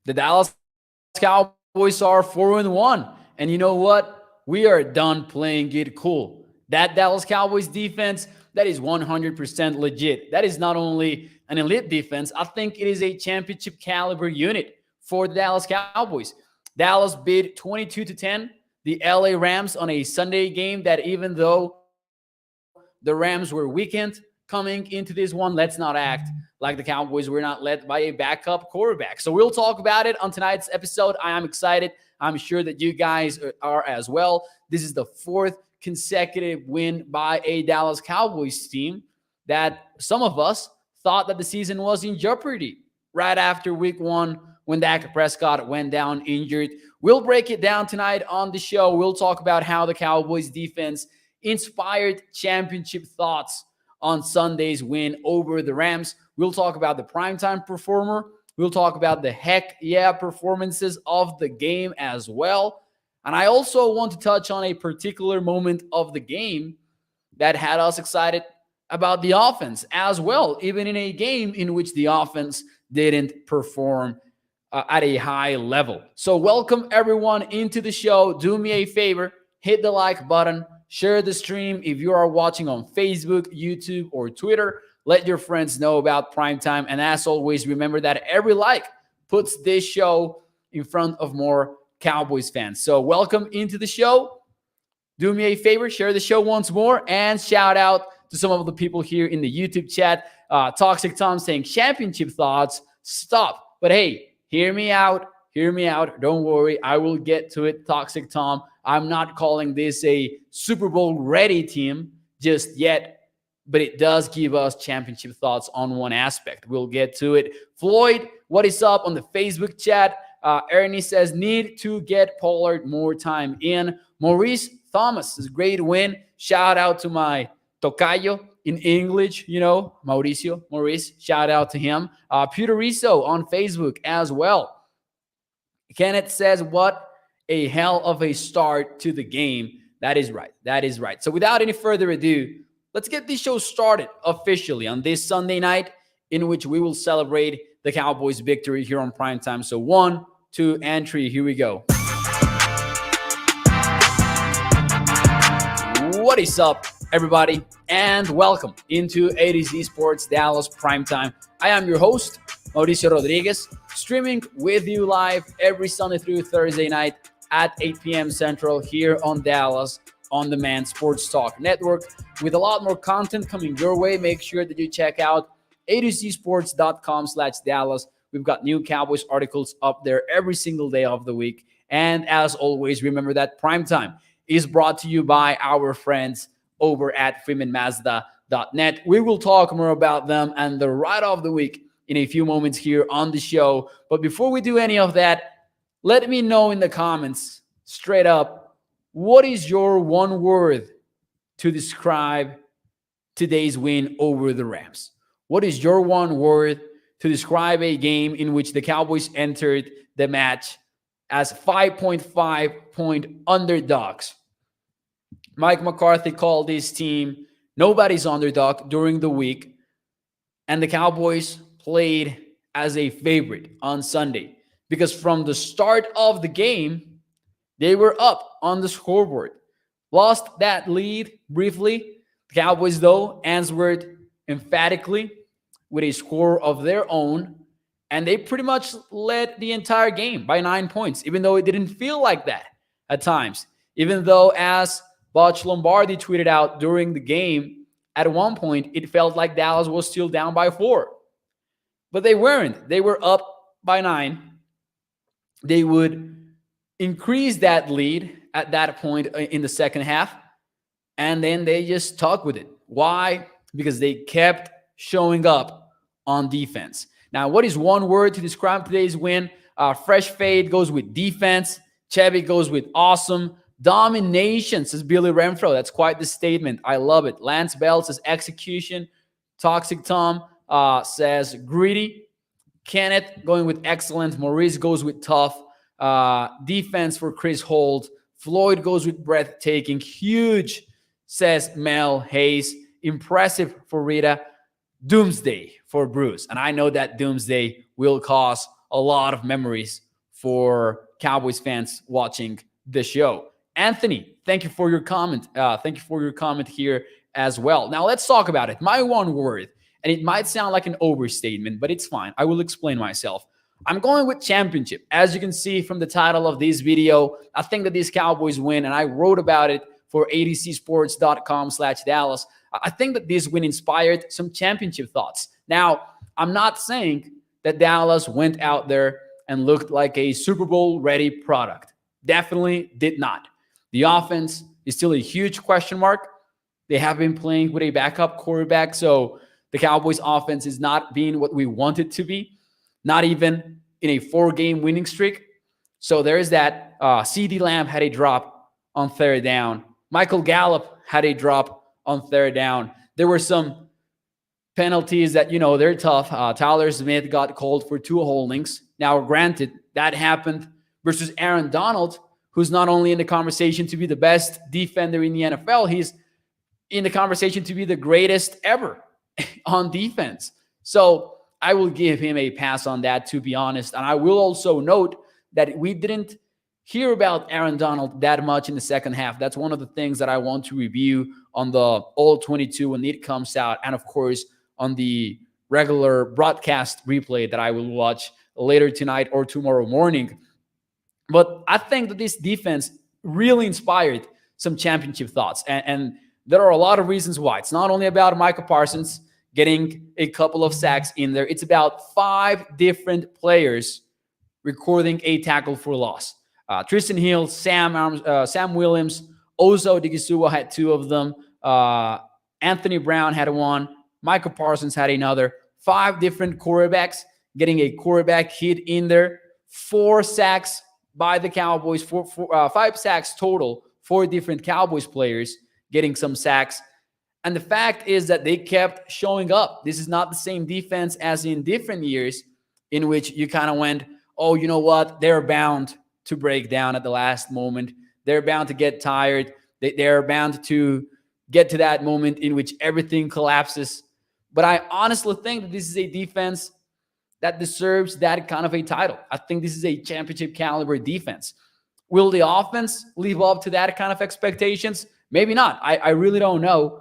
The Dallas Cowboys are 4-1. And you know what? We are done playing it cool. That Dallas Cowboys defense, that is 100% legit. That is not only an elite defense, I think it is a championship caliber unit for the Dallas Cowboys. Dallas beat 22-10 the LA Rams on a Sunday game that even though the Rams were weakened coming into this one, let's not act like the Cowboys were not led by a backup quarterback. So we'll talk about it on tonight's episode. I am excited. I'm sure that you guys are as well. This is the fourth consecutive win by a Dallas Cowboys team that some of us thought that the season was in jeopardy right after week one when Dak Prescott went down injured. We'll break it down tonight on the show. We'll talk about how the Cowboys defense inspired championship thoughts on Sunday's win over the Rams. We'll talk about the primetime performer. We'll talk about the heck yeah performances of the game as well. And I also want to touch on a particular moment of the game that had us excited about the offense as well, even in a game in which the offense didn't perform at a high level. So welcome everyone into the show. Do me a favor, hit the like button, share the stream. If you are watching on Facebook, YouTube, or Twitter, let your friends know about Primetime. And as always, remember that every like puts this show in front of more Cowboys fans. So welcome into the show. Do me a favor, share the show once more, and shout out to some of the people here in the YouTube chat. Toxic Tom saying championship thoughts, stop. But hey, hear me out. Hear me out. Don't worry. I will get to it, Toxic Tom. I'm not calling this a Super Bowl ready team just yet, but it does give us championship thoughts on one aspect. We'll get to it. Floyd, what is up on the Facebook chat? Ernie says, need to get Pollard more time in. Maurice Thomas is a great win. Shout out to my tocayo in English, Mauricio, Maurice. Shout out to him. Peter Rizzo on Facebook as well. Kenneth says, what a hell of a start to the game. That is right. That is right. So without any further ado, let's get this show started officially on this Sunday night in which we will celebrate the Cowboys' victory here on Primetime. So 1, 2, and 3. Here we go. What is up, everybody, and welcome into A to Z Sports Dallas Primetime. I am your host, Mauricio Rodriguez, streaming with you live every Sunday through Thursday night at 8 p.m. Central here on Dallas On Demand Sports Talk Network with a lot more content coming your way. Make sure that you check out a2zsports.com/Dallas. We've got new Cowboys articles up there every single day of the week. And as always, remember that Primetime is brought to you by our friends over at freemanmazda.net. We will talk more about them and the ride of the week in a few moments here on the show. But before we do any of that, let me know in the comments straight up, what is your one word to describe today's win over the Rams? What is your one word to describe a game in which the Cowboys entered the match as 5.5-point underdogs? Mike McCarthy called this team nobody's underdog during the week, and the Cowboys played as a favorite on Sunday because from the start of the game, they were up on the scoreboard. Lost that lead briefly. The Cowboys, though, answered emphatically with a score of their own, and they pretty much led the entire game by 9 points, even though it didn't feel like that at times. Even though, as Butch Lombardi tweeted out during the game, at one point, it felt like Dallas was still down by 4. But they weren't. They were up by 9. They would increase that lead at that point in the second half, and then they just stuck with it. Why? Because they kept showing up on defense. Now, what is one word to describe today's win? Fresh Fade goes with defense. Chevy goes with awesome. Domination, says Billy Renfro. That's quite the statement. I love it. Lance Bell says execution. Toxic Tom says gritty. Kenneth going with excellent. Maurice goes with tough. Defense for Chris Holt. Floyd goes with breathtaking. Huge, says Mel Hayes. Impressive for Rita. Doomsday for Bruce. And I know that doomsday will cause a lot of memories for Cowboys fans watching the show. Anthony, thank you for your comment. Thank you for your comment here as well. Now let's talk about it. My one word, and it might sound like an overstatement, but it's fine. I will explain myself. I'm going with championship. As you can see from the title of this video, I think that these Cowboys win, and I wrote about it for adcsports.com/Dallas. I think that this win inspired some championship thoughts. Now, I'm not saying that Dallas went out there and looked like a Super Bowl ready product. Definitely did not. The offense is still a huge question mark. They have been playing with a backup quarterback, so the Cowboys offense is not being what we want it to be, not even in a 4-game winning streak. So there is that. CeeDee Lamb had a drop on third down. Michael Gallup had a drop on third down. There were some penalties that, they're tough. Tyler Smith got called for 2 holdings. Now, granted, that happened versus Aaron Donald, who's not only in the conversation to be the best defender in the NFL, he's in the conversation to be the greatest ever on defense. So I will give him a pass on that, to be honest. And I will also note that we didn't hear about Aaron Donald that much in the second half. That's one of the things that I want to review on the All 22 when it comes out. And of course, on the regular broadcast replay that I will watch later tonight or tomorrow morning. But I think that this defense really inspired some championship thoughts. And there are a lot of reasons why. It's not only about Micah Parsons getting a couple of sacks in there. It's about 5 different players recording a tackle for loss. Tristan Hill, Sam Williams, Ozo Odighizuwa had 2 of them. Anthony Brown had 1. Micah Parsons had another. 5 different quarterbacks getting a quarterback hit in there. 4 sacks by the Cowboys. 5 sacks total. 4 different Cowboys players getting some sacks. And the fact is that they kept showing up. This is not the same defense as in different years in which you kind of went, oh, you know what? They're bound to break down at the last moment. They're bound to get tired. They're bound to get to that moment in which everything collapses. But I honestly think that this is a defense that deserves that kind of a title. I think this is a championship caliber defense. Will the offense live up to that kind of expectations? Maybe not. I really don't know.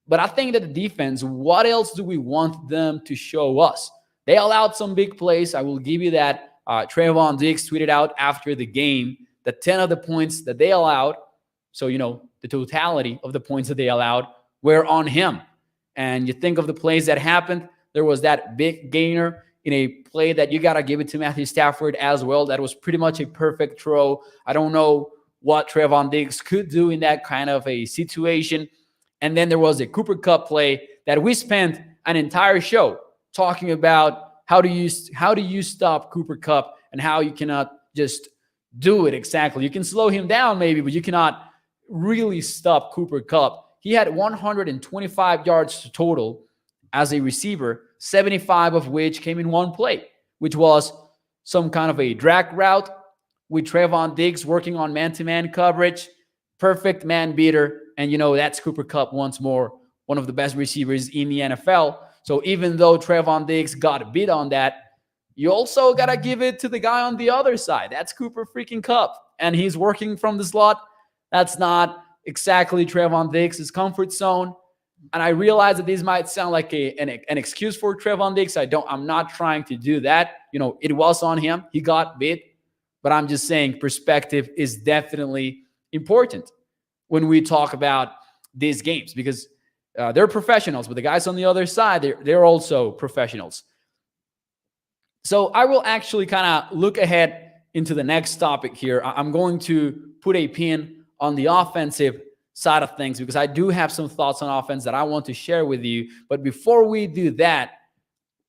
But I think that the defense, what else do we want them to show us? They allowed some big plays. I will give you that. Trevon Diggs tweeted out after the game that 10 of the points that they allowed, so, the totality of the points that they allowed were on him. And you think of the plays that happened, there was that big gainer in a play that you got to give it to Matthew Stafford as well. That was pretty much a perfect throw. I don't know what Trevon Diggs could do in that kind of a situation. And then there was a Cooper Kupp play that we spent an entire show talking about how do you stop Cooper Kupp and how you cannot just do it exactly. You can slow him down maybe, but you cannot really stop Cooper Kupp. He had 125 yards total as a receiver, 75 of which came in one play, which was some kind of a drag route with Trevon Diggs working on man-to-man coverage, perfect man beater. And, that's Cooper Kupp once more, one of the best receivers in the NFL. So even though Trevon Diggs got beat on that, you also got to give it to the guy on the other side. That's Cooper freaking Kupp. And he's working from the slot. That's not exactly Trevon Diggs' comfort zone. And I realize that this might sound like an excuse for Trevon Diggs. I'm not trying to do that. It was on him. He got beat. But I'm just saying perspective is definitely important when we talk about these games, because they're professionals, but the guys on the other side, they're also professionals. So I will actually kind of look ahead into the next topic here. I'm going to put a pin on the offensive side of things because I do have some thoughts on offense that I want to share with you. But before we do that,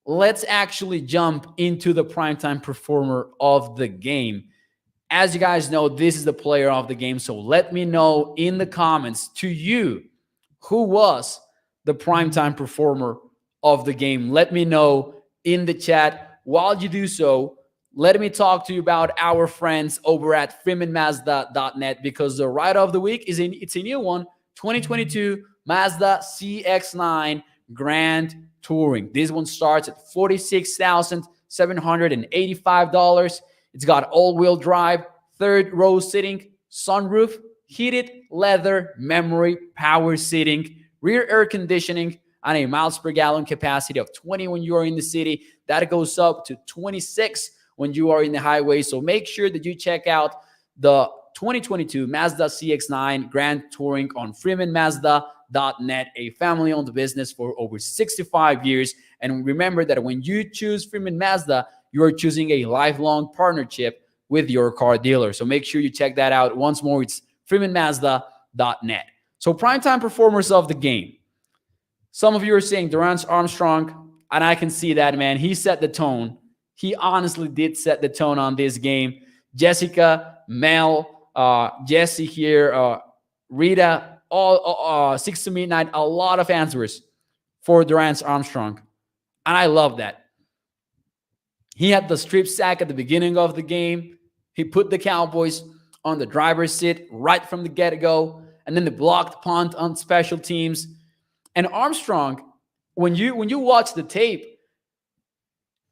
let's actually jump into the primetime performer of the game. As you guys know, this is the player of the game. So let me know in the comments to you, who was the primetime performer of the game? Let me know in the chat. While you do so, let me talk to you about our friends over at freemanmazda.net, because the ride of the week it's a new one, 2022 Mazda CX-9 Grand Touring. This one starts at $46,700. $785. It's got all-wheel drive, third row seating, sunroof, heated leather, memory, power seating, rear air conditioning, and a miles per gallon capacity of 20 when you are in the city. That goes up to 26 when you are in the highway. So make sure that you check out the 2022 Mazda CX-9 Grand Touring on freemanmazda.net, a family-owned business for over 65 years. And remember that when you choose Freeman Mazda, you are choosing a lifelong partnership with your car dealer. So make sure you check that out. Once more, it's freemanmazda.net. So primetime performers of the game. Some of you are saying Durance Armstrong, and I can see that, man. He set the tone. He honestly did set the tone on this game. Jessica, Mel, Jesse here, Rita, all 6 to midnight, a lot of answers for Durance Armstrong. And I love that. He had the strip sack at the beginning of the game. He put the Cowboys on the driver's seat right from the get-go, and then the blocked punt on special teams. And Armstrong, when you watch the tape,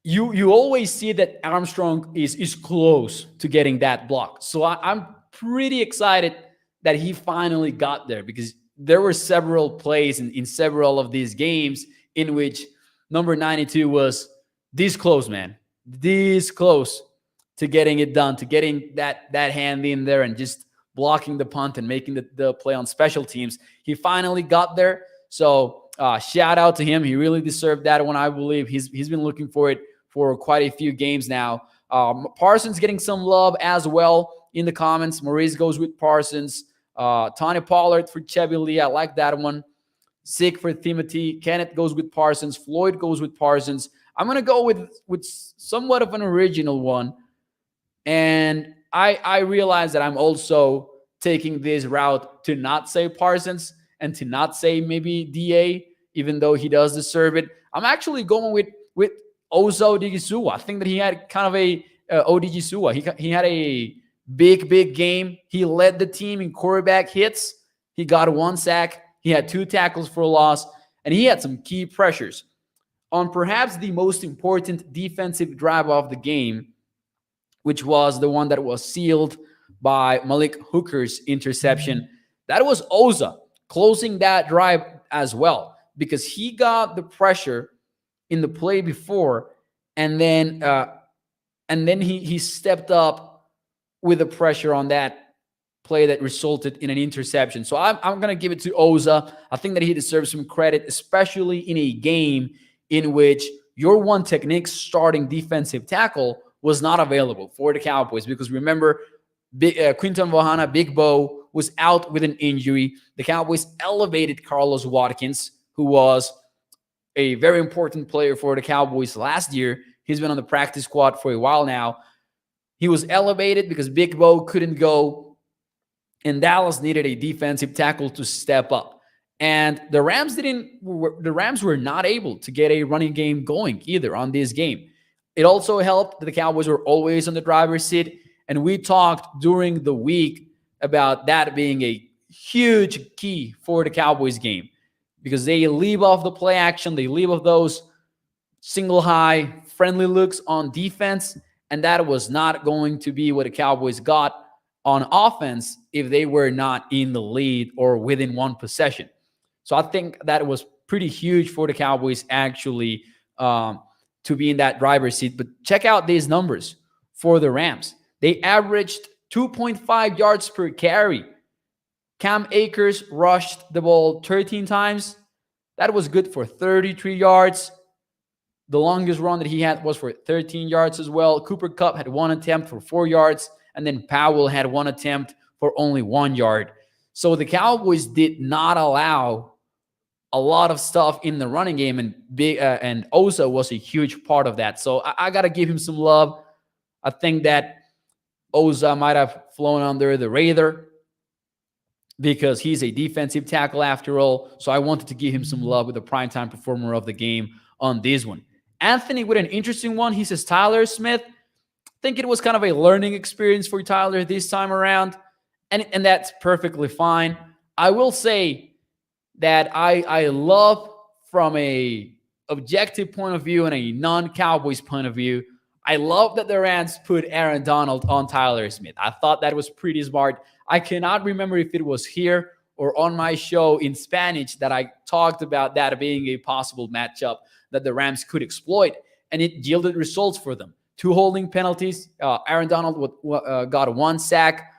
you always see that Armstrong is close to getting that block. So I'm pretty excited that he finally got there, because there were several plays in several of these games in which number 92 was this close, man. This close to getting it done, to getting that hand in there and just blocking the punt and making the play on special teams. He finally got there. So shout out to him. He really deserved that one. I believe he's been looking for it for quite a few games now. Parsons getting some love as well in the comments. Maurice goes with Parsons. Tony Pollard for Chevy Lee. I like that one. Sick for Timothy. Kenneth goes with Parsons. Floyd goes with Parsons. I'm going to go with somewhat of an original one. And I realize that I'm also taking this route to not say Parsons and to not say maybe DA, even though he does deserve it. I'm actually going with Osa Odigizua. I think that he had kind of a Odigizua. He had a big game. He led the team in quarterback hits. He got 1 sack. He had 2 tackles for a loss, and he had some key pressures on perhaps the most important defensive drive of the game, which was the one that was sealed by Malik Hooker's interception. That was Osa closing that drive as well, because he got the pressure in the play before, and then he stepped up with the pressure on that play that resulted in an interception. So I'm going to give it to Osa. I think that he deserves some credit, especially in a game in which your one technique starting defensive tackle was not available for the Cowboys, because remember, Quinton Vahana, Big Bo, was out with an injury. The Cowboys elevated Carlos Watkins, who was a very important player for the Cowboys last year. He's been on the practice squad for a while now. He was elevated because Big Bo couldn't go, and Dallas needed a defensive tackle to step up. And the Rams were not able to get a running game going either on this game. It also helped that the Cowboys were always on the driver's seat, and we talked during the week about that being a huge key for the Cowboys game, because they leave off the play action, they leave off those single high friendly looks on defense, and that was not going to be what the Cowboys got on offense if they were not in the lead or within 1 possession. So I think that was pretty huge for the Cowboys actually to be in that driver's seat. But check out these numbers for the Rams. They averaged 2.5 yards per carry. Cam Akers rushed the ball 13 times. That was good for 33 yards. The longest run that he had was for 13 yards as well. Cooper Kupp had 1 attempt for 4 yards, and then Powell had 1 attempt for only 1 yard. So the Cowboys did not allow a lot of stuff in the running game, and Osa was a huge part of that. So I got to give him some love. I think that Osa might have flown under the radar because he's a defensive tackle after all. So I wanted to give him some love with the primetime performer of the game on this one. Anthony with an interesting one. He says Tyler Smith. I think it was kind of a learning experience for Tyler this time around, and that's perfectly fine. I will say that I love from a objective point of view and a non-Cowboys point of view, I love that the Rams put Aaron Donald on Tyler Smith. I thought that was pretty smart. I cannot remember if it was here or on my show in Spanish that I talked about that being a possible matchup that the Rams could exploit, and it yielded results for them. 2 holding penalties. Aaron Donald got 1 sack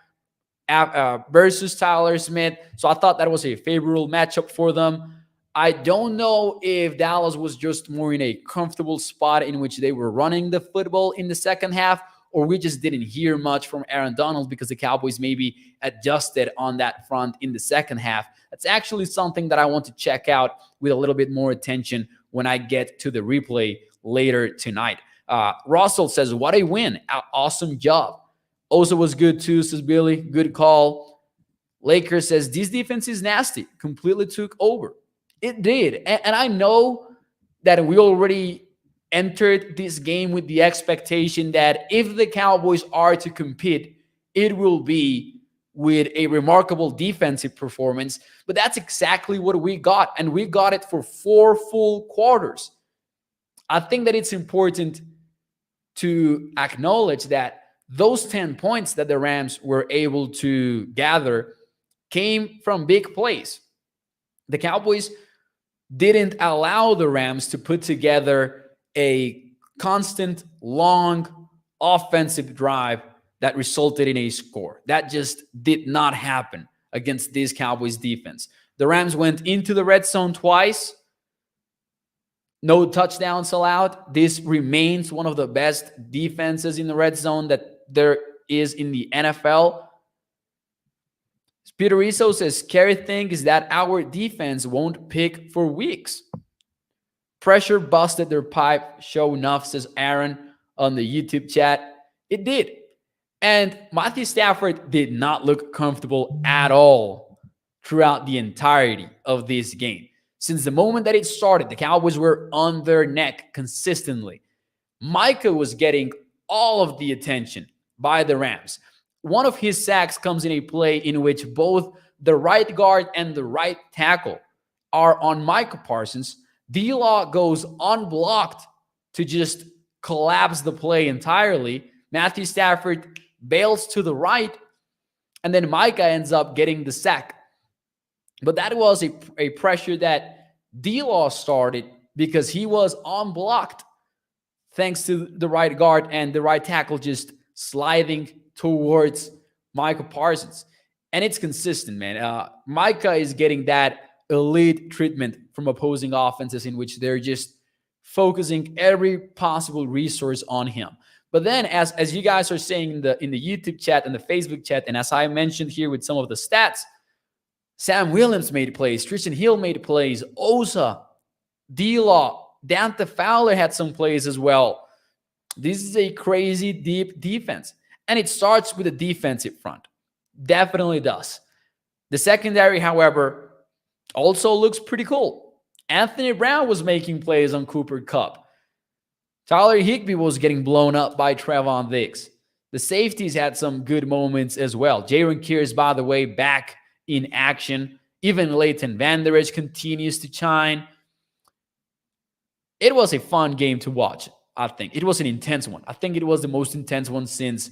versus Tyler Smith. So I thought that was a favorable matchup for them. I don't know if Dallas was just more in a comfortable spot in which they were running the football in the second half, or we just didn't hear much from Aaron Donald because the Cowboys maybe adjusted on that front in the second half. That's actually something that I want to check out with a little bit more attention when I get to the replay later tonight. Russell says, what a win. Awesome job. Also was good too, says Billy. Good call. Lakers says, this defense is nasty. Completely took over. It did. And I know that we already entered this game with the expectation that if the Cowboys are to compete, it will be with a remarkable defensive performance. But that's exactly what we got. And we got it for 4 full quarters. I think that it's important to acknowledge that those 10 points that the Rams were able to gather came from big plays. The Cowboys didn't allow the Rams to put together a constant, long offensive drive that resulted in a score. That just did not happen against this Cowboys defense. The Rams went into the red zone twice. No touchdowns allowed. This remains one of the best defenses in the red zone that there is in the NFL. Peter Rizzo says, scary thing is that our defense won't pick for weeks. Pressure busted their pipe. Show enough, says Aaron on the YouTube chat. It did. And Matthew Stafford did not look comfortable at all throughout the entirety of this game. Since the moment that it started, the Cowboys were on their neck consistently. Micah was getting all of the attention by the Rams. One of his sacks comes in a play in which both the right guard and the right tackle are on Micah Parsons. D-Law goes unblocked to just collapse the play entirely. Matthew Stafford bails to the right, and then Micah ends up getting the sack. But that was a pressure that D-Law started because he was unblocked thanks to the right guard and the right tackle just sliding towards Micah Parsons. And it's consistent, man. Micah is getting that elite treatment from opposing offenses in which they're just focusing every possible resource on him. But then as you guys are saying in the YouTube chat and the Facebook chat, and as I mentioned here with some of the stats, Sam Williams made plays. Tristan Hill made plays. Osa, D-Law, Dante Fowler had some plays as well. This is a crazy deep defense. And it starts with the defensive front. Definitely does. The secondary, however, also looks pretty cool. Anthony Brown was making plays on Cooper Kupp. Tyler Higbee was getting blown up by Trevon Diggs. The safeties had some good moments as well. Jaron Kears, by the way, back in action. Even Leighton Vander Esch continues to shine. It was a fun game to watch, I think. It was an intense one. I think it was the most intense one since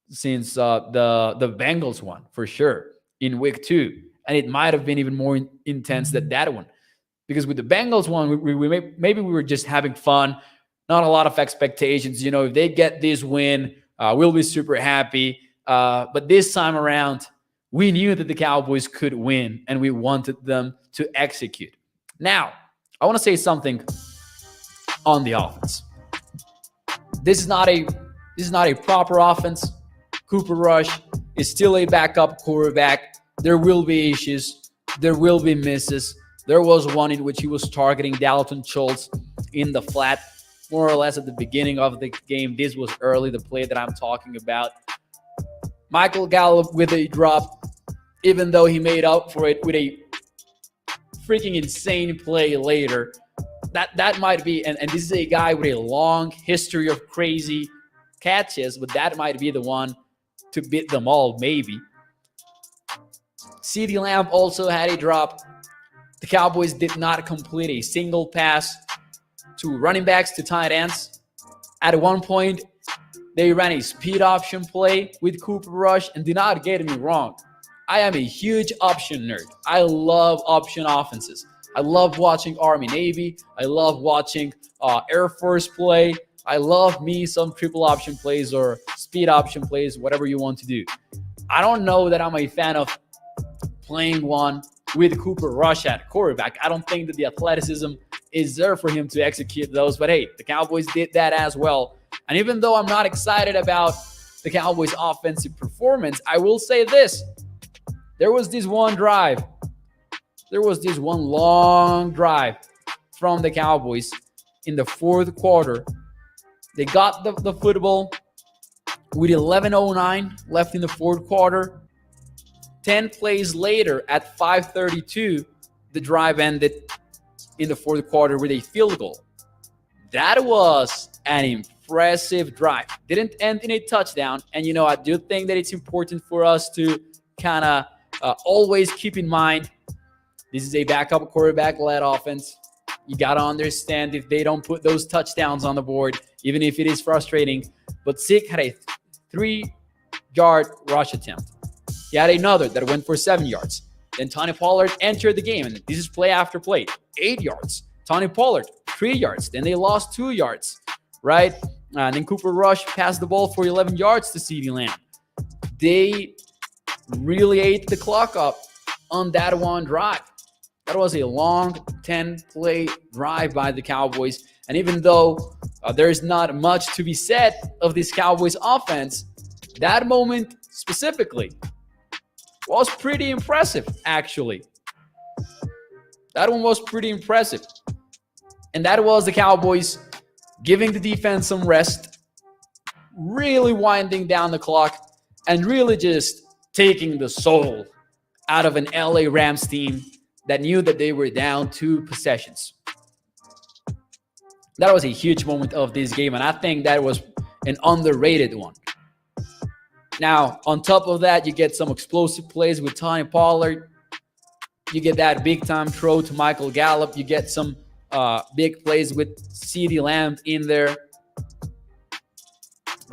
the Bengals one, for sure, in week 2. And it might have been even more intense than that one. Because with the Bengals one, maybe we were just having fun. Not a lot of expectations. You know, if they get this win, we'll be super happy. But this time around, we knew that the Cowboys could win, and we wanted them to execute. Now, I want to say something on the offense. This is not a proper offense. Cooper Rush is still a backup quarterback. There will be issues. There will be misses. There was one in which he was targeting Dalton Schultz in the flat, more or less at the beginning of the game. This was early, the play that I'm talking about. Michael Gallup with a drop, even though he made up for it with a freaking insane play later. That might be, and this is a guy with a long history of crazy catches, but that might be the one to beat them all, maybe. CeeDee Lamb also had a drop. The Cowboys did not complete a single pass. to running backs to tight ends. At one point, they ran a speed option play with Cooper Rush, and do not get me wrong, I am a huge option nerd. I love option offenses. I love watching Army Navy. I love watching Air Force play. I love me some triple option plays or speed option plays, whatever you want to do. I don't know that I'm a fan of playing one with Cooper Rush at quarterback. I don't think that the athleticism is there for him to execute those. But hey, the Cowboys did that as well. And even though I'm not excited about the Cowboys' offensive performance, I will say this. There was this one drive. There was this one long drive from the Cowboys in the fourth quarter. They got the football with 11:09 left in the fourth quarter. 10 plays later at 5:32, the drive ended in the fourth quarter with a field goal. That was an impressive drive. Didn't end in a touchdown. And, I do think that it's important for us to kind of always keep in mind this is a backup quarterback-led offense. You got to understand if they don't put those touchdowns on the board, even if it is frustrating. But Zeke had a 3-yard rush attempt. He had another that went for 7 yards. Then Tony Pollard entered the game, and this is play after play. 8 yards. Tony Pollard, 3 yards. Then they lost 2 yards, right? And then Cooper Rush passed the ball for 11 yards to CeeDee Lamb. They really ate the clock up on that one drive. That was a long 10-play drive by the Cowboys. And even though there's not much to be said of this Cowboys offense, that moment specifically was pretty impressive, actually. That one was pretty impressive. And that was the Cowboys giving the defense some rest, really winding down the clock, and really just taking the soul out of an LA Rams team that knew that they were down 2 possessions. That was a huge moment of this game, and I think that was an underrated one. Now, on top of that, you get some explosive plays with Tony Pollard. You get that big-time throw to Michael Gallup. You get some big plays with CeeDee Lamb in there.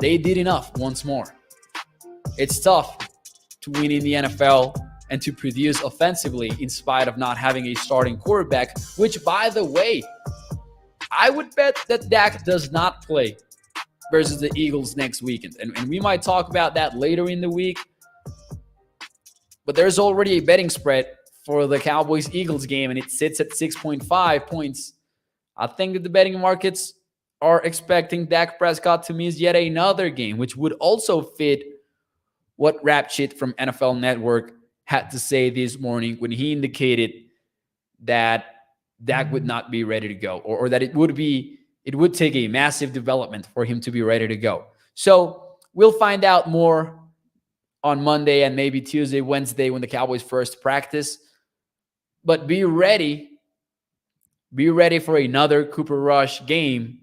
They did enough once more. It's tough to win in the NFL and to produce offensively in spite of not having a starting quarterback, which, by the way, I would bet that Dak does not play versus the Eagles next weekend. And we might talk about that later in the week. But there's already a betting spread for the Cowboys-Eagles game, and it sits at 6.5 points. I think that the betting markets are expecting Dak Prescott to miss yet another game, which would also fit what Rap Shit from NFL Network had to say this morning when he indicated that Dak would not be ready to go, or that it would take a massive development for him to be ready to go. So we'll find out more on Monday and maybe Tuesday, Wednesday when the Cowboys first practice. But be ready for another Cooper Rush game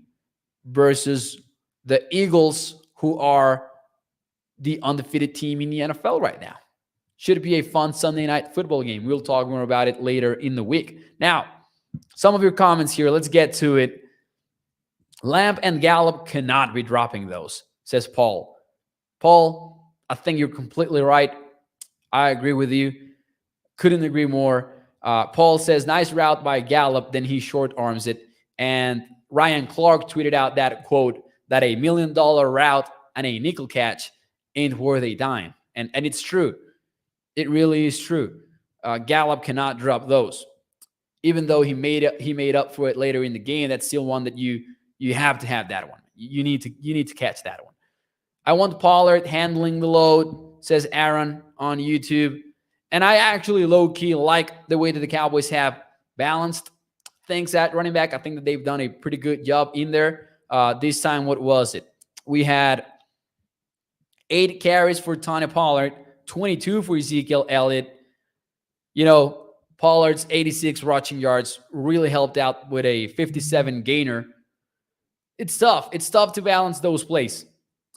versus the Eagles, who are the undefeated team in the NFL right now. Should be a fun Sunday night football game. We'll talk more about it later in the week. Now, some of your comments here. Let's get to it. Lamb and Gallup cannot be dropping those, says Paul. Paul, I think you're completely right. I agree with you. Couldn't agree more. Paul says, nice route by Gallup. Then he short arms it. And Ryan Clark tweeted out that quote, that $1 million route and a nickel catch ain't worth a dime. And it's true. It really is true. Gallup cannot drop those. Even though he made up for it later in the game, that's still one that you have to have that one. You need to catch that one. I want Pollard handling the load, says Aaron on YouTube. And I actually low-key like the way that the Cowboys have balanced things at running back. I think that they've done a pretty good job in there. This time, what was it? We had 8 carries for Tony Pollard, 22 for Ezekiel Elliott. Pollard's 86 rushing yards really helped out with a 57 gainer. It's tough. It's tough to balance those plays,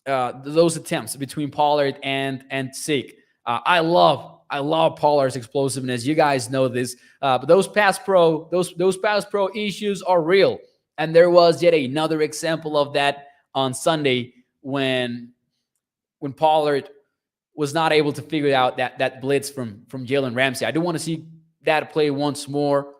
those attempts between Pollard and Zeke. I love Pollard's explosiveness. You guys know this. But those pass pro issues are real. And there was yet another example of that on Sunday when Pollard was not able to figure out that blitz from Jalen Ramsey. I do want to see that play once more,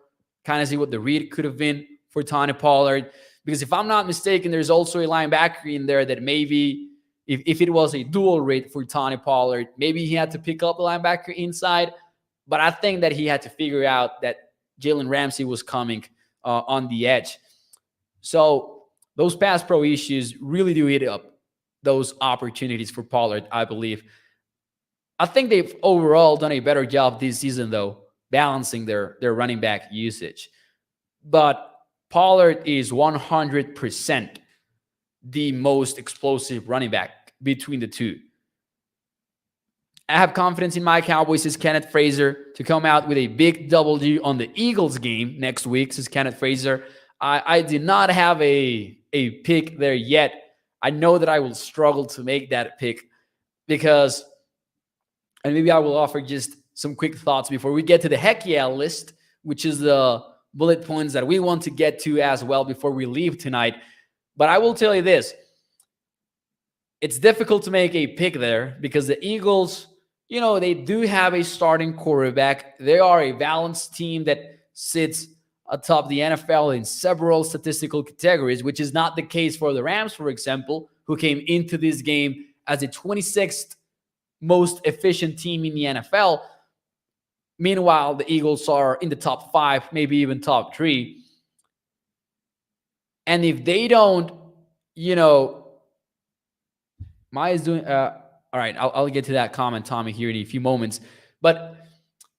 kind of see what the read could have been for Tony Pollard. Because if I'm not mistaken, there's also a linebacker in there that maybe if it was a dual read for Tony Pollard, maybe he had to pick up the linebacker inside. But I think that he had to figure out that Jalen Ramsey was coming on the edge. So those pass pro issues really do eat up those opportunities for Pollard, I believe. I think they've overall done a better job this season, though, balancing their running back usage. But Pollard is 100% the most explosive running back between the two. I have confidence in my Cowboys, says Kenneth Fraser, to come out with a big W on the Eagles game next week, says Kenneth Fraser. I did not have a pick there yet. I know that I will struggle to make that pick because, and maybe I will offer just some quick thoughts before we get to the heck yeah list, which is the bullet points that we want to get to as well before we leave tonight. But I will tell you this. It's difficult to make a pick there because the Eagles, they do have a starting quarterback. They are a balanced team that sits atop the NFL in several statistical categories, which is not the case for the Rams, for example, who came into this game as the 26th most efficient team in the NFL. Meanwhile, the Eagles are in the top 5, maybe even top 3. And if they don't, Maya is doing, all right, I'll get to that comment, Tommy, here in a few moments. But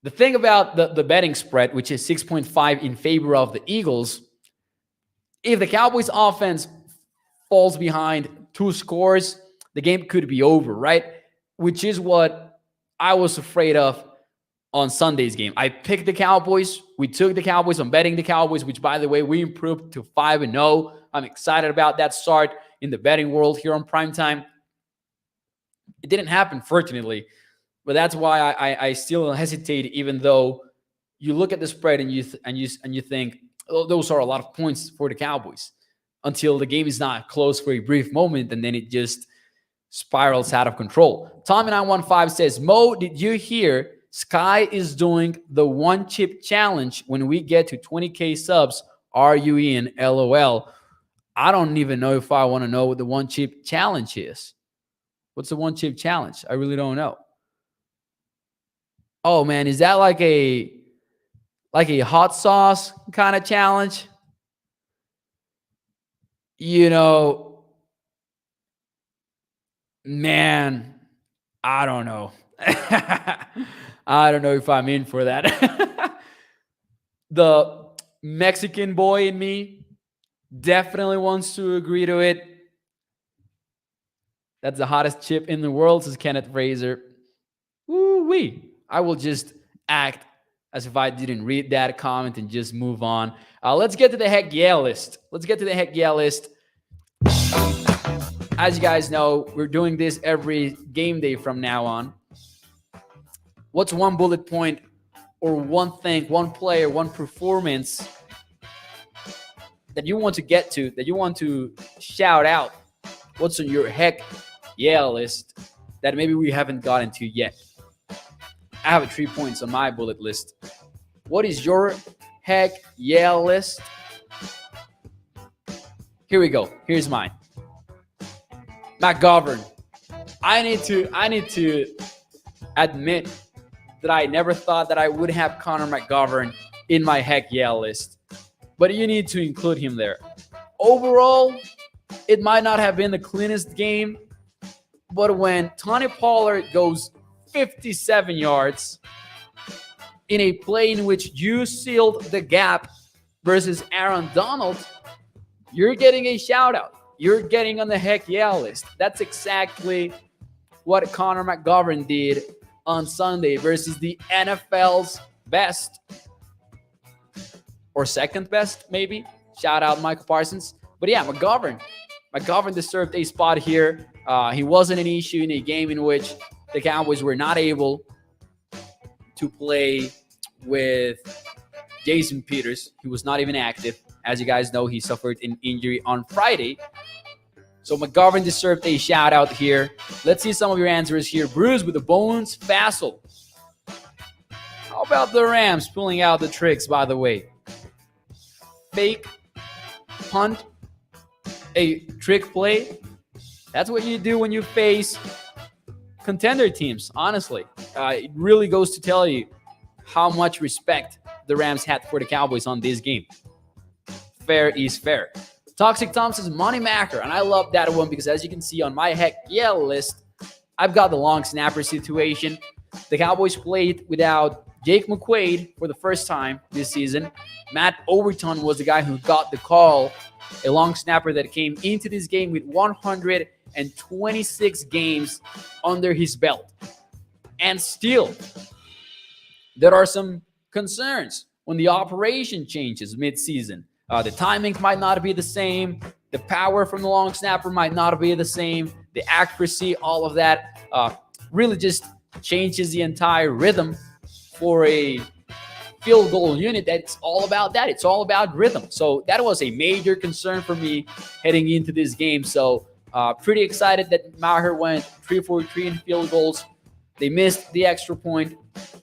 the thing about the betting spread, which is 6.5 in favor of the Eagles, if the Cowboys offense falls behind 2 scores, the game could be over, right? Which is what I was afraid of on Sunday's game. I picked the Cowboys. We took the Cowboys. I'm betting the Cowboys, which, by the way, we improved to 5-0. I'm excited about that start in the betting world here on Primetime. It didn't happen, fortunately. But that's why I still hesitate, even though you look at the spread and you think, oh, those are a lot of points for the Cowboys, until the game is not close for a brief moment, and then it just spirals out of control. Tommy915 says, Mo, did you hear Sky is doing the one chip challenge when we get to 20K subs? Are you in? LOL. I don't even know if I want to know what the one chip challenge is. What's the one chip challenge? I really don't know. Oh man, is that like a hot sauce kind of challenge? Man, I don't know. I don't know if I'm in for that. The Mexican boy in me definitely wants to agree to it. That's the hottest chip in the world, says Kenneth Fraser. Woo-wee. I will just act as if I didn't read that comment and just move on. Let's get to the heck yeah list. As you guys know, we're doing this every game day from now on. What's one bullet point or one thing, one player, one performance that you want to get to, that you want to shout out? What's on your heck yeah list that maybe we haven't gotten to yet? I have 3 points on my bullet list. What is your heck yeah list? Here we go. Here's mine. McGovern. I need to admit that I never thought that I would have Connor McGovern in my heck yeah list. But you need to include him there. Overall, it might not have been the cleanest game, but when Tony Pollard goes 57 yards in a play in which you sealed the gap versus Aaron Donald, you're getting a shout out. You're getting on the heck yeah list. That's exactly what Connor McGovern did on Sunday versus the NFL's best, or second best, maybe. Shout out Michael Parsons. But yeah, McGovern deserved a spot here. He wasn't an issue in a game in which the Cowboys were not able to play with Jason Peters. He was not even active As you guys know, he suffered an injury on Friday. So McGovern deserved a shout out here. Let's see some of your answers here. Bruce with the Bones Fassel. How about the Rams pulling out the tricks, by the way? Fake, punt, a trick play. That's what you do when you face contender teams, honestly. It really goes to tell you how much respect the Rams had for the Cowboys on this game. Fair is fair. Toxic Tom says Money Macker, and I love that one because as you can see on my heck yeah list, I've got the long snapper situation. The Cowboys played without Jake McQuaid for the first time this season. Matt Overton was the guy who got the call, a long snapper that came into this game with 126 games under his belt. And still, there are some concerns when the operation changes mid-season. The timing might not be the same. The power from the long snapper might not be the same. The accuracy, all of that really just changes the entire rhythm for a field goal unit. That's all about that. It's all about rhythm. So that was a major concern for me heading into this game. So pretty excited that Maher went 3 for 3 in field goals. They missed the extra point.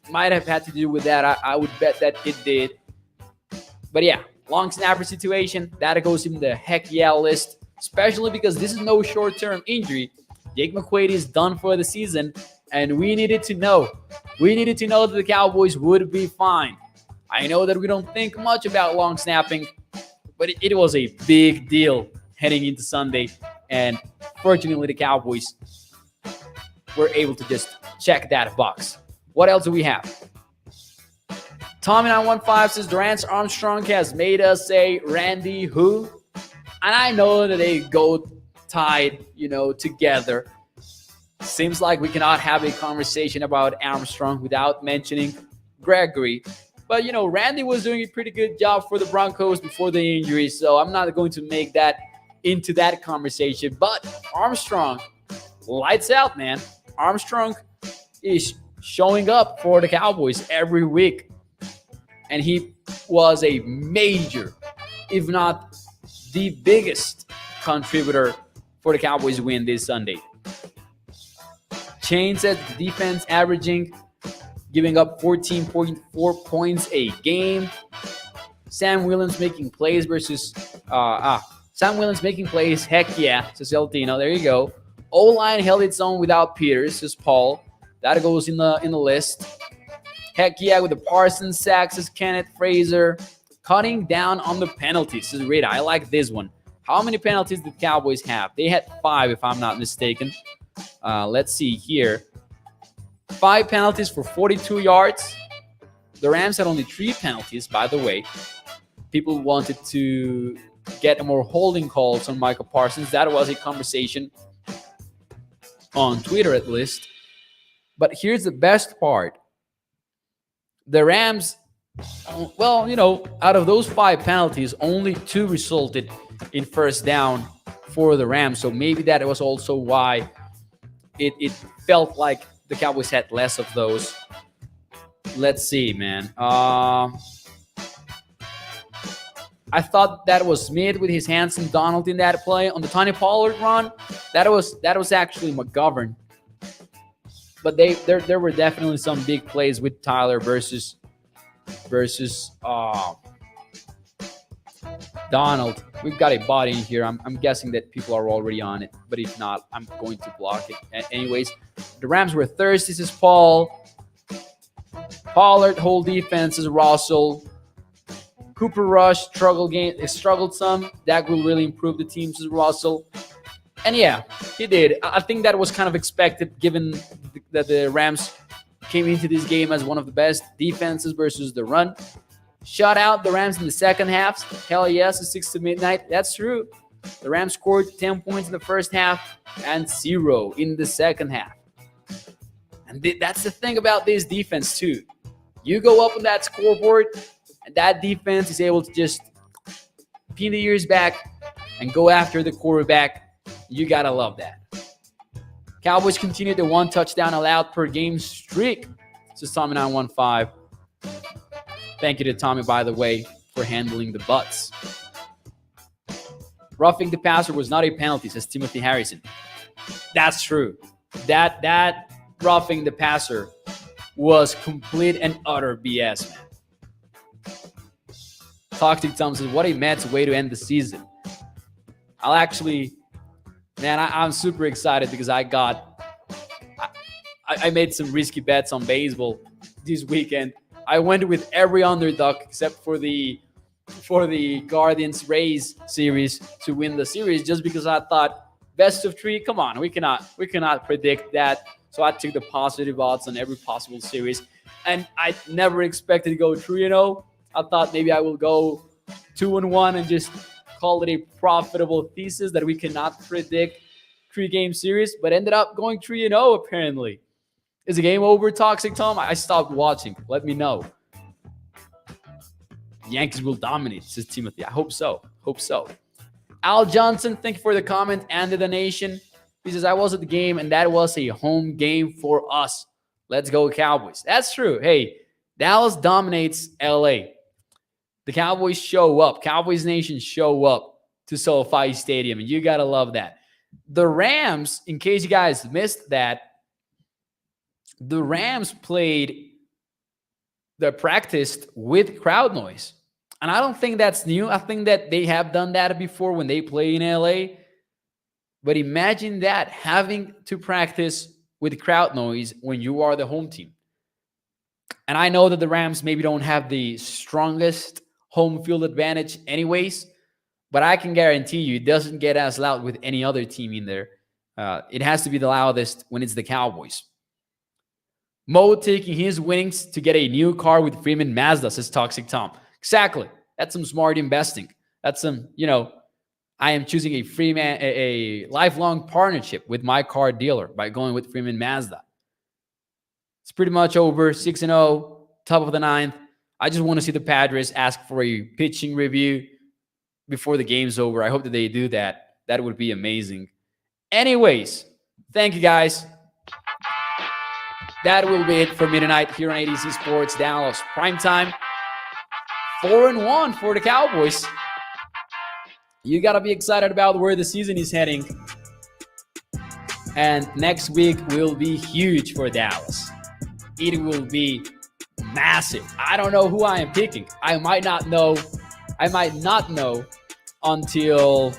Might have had to do with that. I would bet that it did. But yeah, long snapper situation, that goes in the heck yeah list, especially because this is no short-term injury. Jake McQuaid is done for the season, and we needed to know. We needed to know that the Cowboys would be fine. I know that we don't think much about long snapping, but it was a big deal heading into Sunday, and fortunately the Cowboys were able to just check that box. What else do we have? Tommy915 says Durant Armstrong has made us say Randy who? And I know that they go tied, together. Seems like we cannot have a conversation about Armstrong without mentioning Gregory. But, Randy was doing a pretty good job for the Broncos before the injury, so I'm not going to make that into that conversation. But Armstrong, lights out, man. Armstrong is showing up for the Cowboys every week. And he was a major, if not the biggest contributor for the Cowboys win this Sunday. Chain said the defense giving up 14.4 points a game. Sam Williams making plays versus Sam Williams making plays. Heck yeah, says Eltino. There you go. O-line held its own without Peters, says Paul. That goes in the list. Heck yeah, with the Parsons sacks, says Kenneth Fraser. Cutting down on the penalties, says Rita. I like this one. How many penalties did the Cowboys have? They had 5, if I'm not mistaken. Let's see here. 5 penalties for 42 yards. The Rams had only 3 penalties, by the way. People wanted to get more holding calls on Michael Parsons. That was a conversation on Twitter, at least. But here's the best part. The Rams, out of those 5 penalties, only 2 resulted in first down for the Rams. So maybe that was also why it felt like the Cowboys had less of those. Let's see, man. I thought that was Smith with his hands and Donald in that play. On the Tony Pollard run, that was actually McGovern. But there were definitely some big plays with Tyler versus Donald. We've got a bot in here. I'm guessing that people are already on it. But if not, I'm going to block it. Anyways, the Rams were thirsty. This is Paul. Pollard, whole defense is Russell. Cooper Rush struggled some. That will really improve the team, says Russell. And yeah, he did. I think that was kind of expected given that the Rams came into this game as one of the best defenses versus the run. Shut out the Rams in the second half. Hell yes, it's 6 to midnight. That's true. The Rams scored 10 points in the first half and 0 in the second half. And that's the thing about this defense too. You go up on that scoreboard, and that defense is able to just pin the ears back and go after the quarterback. You gotta love that. Cowboys continue the 1 touchdown allowed per game streak. This is Tommy915. Thank you to Tommy, by the way, for handling the butts. Roughing the passer was not a penalty, says Timothy Harrison. That's true. That roughing the passer was complete and utter BS, man. Toxic Tom says, what a Mets way to end the season. I'm super excited because I made some risky bets on baseball this weekend. I went with every underdog except for the Guardians Rays series to win the series, just because I thought best of 3. Come on, we cannot predict that. So I took the positive odds on every possible series, and I never expected to go 3-0. I thought maybe I will go 2-1 and just call it a profitable thesis that we cannot predict 3-game series, but ended up going 3-0 apparently. Is the game over, Toxic Tom? I stopped watching. Let me know. The Yankees will dominate, says Timothy. I hope so. Al Johnson, thank you for the comment and the donation. He says, I was at the game, and that was a home game for us. Let's go Cowboys. That's true. Hey, Dallas dominates LA. The Cowboys show up. Cowboys Nation show up to SoFi Stadium, and you got to love that. The Rams, in case you guys missed that, the Rams practiced with crowd noise. And I don't think that's new. I think that they have done that before when they play in LA. But imagine that, having to practice with crowd noise when you are the home team. And I know that the Rams maybe don't have the strongest home field advantage anyways, but I can guarantee you it doesn't get as loud with any other team in there. It has to be the loudest when it's the Cowboys. Mo taking his winnings to get a new car with Freeman Mazda, says Toxic Tom. Exactly. That's some smart investing. That's some, I am choosing a lifelong partnership with my car dealer by going with Freeman Mazda. It's pretty much over. 6-0, top of the 9th. I just want to see the Padres ask for a pitching review before the game's over. I hope that they do that. That would be amazing. Anyways, thank you guys. That will be it for me tonight here on ADC Sports Dallas Primetime. 4-1 for the Cowboys. You got to be excited about where the season is heading. And next week will be huge for Dallas. It will be massive. I don't know who I am picking. I might not know until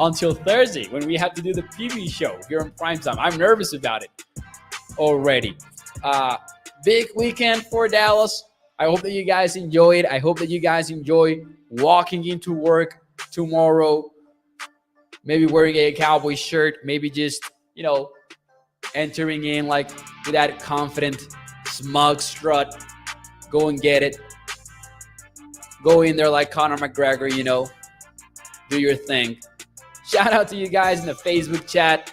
Thursday when we have to do the PV show here on Primetime. I'm nervous about it already. Big weekend for Dallas. I hope that you guys enjoy it. I hope that you guys enjoy walking into work tomorrow, maybe wearing a Cowboy shirt, maybe just, entering in like with that confident, smug strut. Go and get it. Go in there like Conor McGregor, do your thing. Shout out to you guys in the Facebook chat.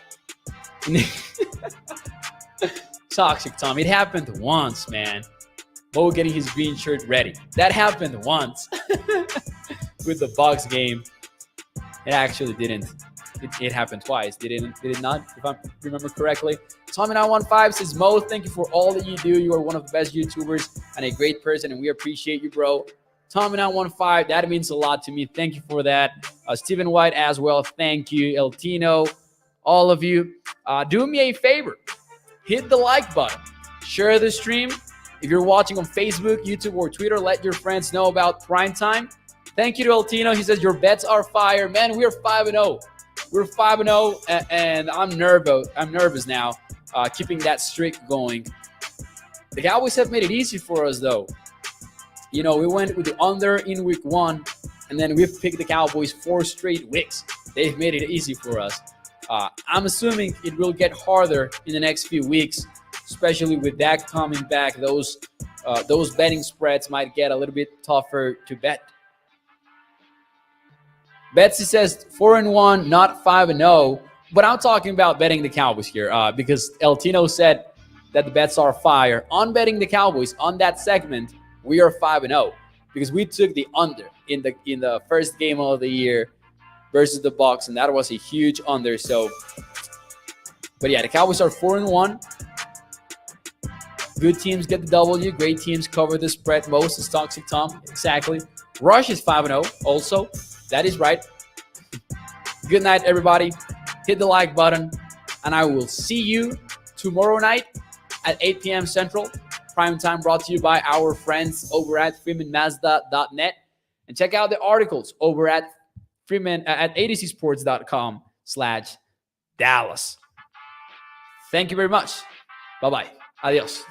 Toxic Tom, it happened once, man. Mo getting his green shirt ready. That happened once with the Bucs game. It actually didn't. It happened twice. Did it not? If I remember correctly. Tommy915 says, Mo, thank you for all that you do. You are one of the best YouTubers and a great person, and we appreciate you, bro. Tommy915, that means a lot to me. Thank you for that. Stephen White as well. Thank you. El Tino, all of you. Do me a favor. Hit the like button. Share the stream. If you're watching on Facebook, YouTube, or Twitter, let your friends know about Primetime. Thank you to El Tino. He says, your bets are fire. Man, we're 5-0. We're 5-0, and I'm nervous now, keeping that streak going. The Cowboys have made it easy for us, though. We went with the under in week 1, and then we've picked the Cowboys 4 straight weeks. They've made it easy for us. I'm assuming it will get harder in the next few weeks, especially with Dak coming back. Those betting spreads might get a little bit tougher to bet. Betsy says 4-1, not 5-0. But I'm talking about betting the Cowboys here because El Tino said that the bets are fire. On betting the Cowboys on that segment, we are 5-0 because we took the under in the first game of the year versus the Bucs, and that was a huge under. But yeah, the Cowboys are 4-1. Good teams get the W. Great teams cover the spread. Most is Toxic Tom. Exactly. Rush is 5-0 also. That is right. Good night, everybody. Hit the like button, and I will see you tomorrow night at 8 p.m. Central. Prime time brought to you by our friends over at freemanmazda.net. And check out the articles over at atcsports.com/Dallas. Thank you very much. Bye-bye. Adios.